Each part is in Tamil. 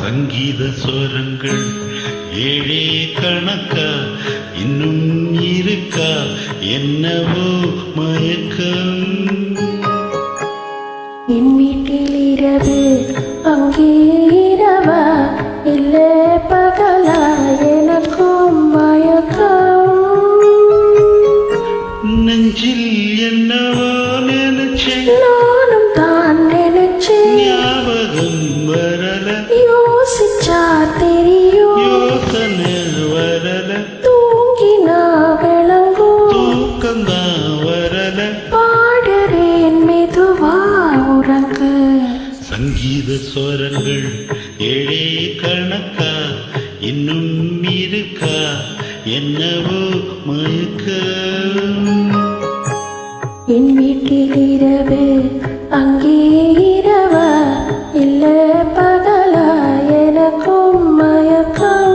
சங்கீத ஸ்வரங்கள் ஏழே கணக்கா இன்னும் இருக்கா என்னவோ மயக்கம். என் வீட்டில் இரவு அங்கே இரவா இல்லை பகலா எனக்கும் மயக்கம். நெஞ்சில் என்னவோ நினைச்சேன் நானும் தான் நினைச்சேன் ஞாபகம் வரல யோசிச்சா தெரியும் யோசனை வரல தூங்கினா விளங்கும் தூக்கம்தான் வரல பாடுறேன் மெதுவா உறங்கு. சங்கீத ஸ்வரங்கள் ஏழே கணக்கா இன்னும் இருக்கா என்னவோ மயக்கம். என் வீட்டில் இரவு அங்கே இரவா இல்லை பகலா எனக்கும் மயக்கம்.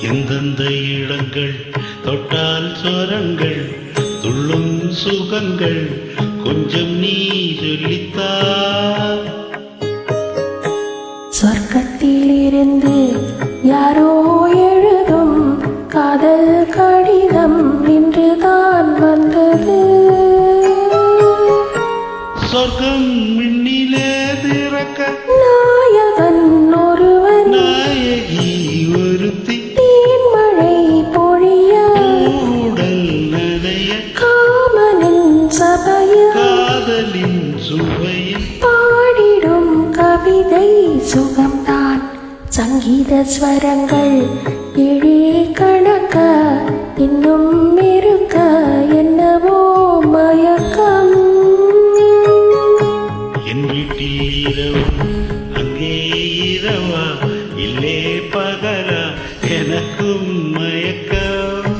எந்தெந்த இடங்கள் தொட்டால் ஸ்வரங்கள் துள்ளும் சுகங்கள் கொஞ்சம் நீ சொல்லித்தா. சொர்க்கத்திலிருந்து யாரோ எழுதும் காதல் கடிதம் இன்றுதான் வந்தது. சொர்க்கம் மின்னிலே திறக்க நாயகன் ஒருவன் நாயகி ஒருத்தி தேன்மழை பொழிய உடல் நடைய காமனின் சபையில் காதலின் சுவையில் பாடிடும் கவிதை சுகம்தான். சங்கீத ஸ்வரங்கள் ஏழே கணக்க இன்னும் இருக்க என்னவோ மயக்கம். என் வீட்டில் இரவு அங்கே இரவா இல்லே பகலா எனக்கும் மயக்கம்.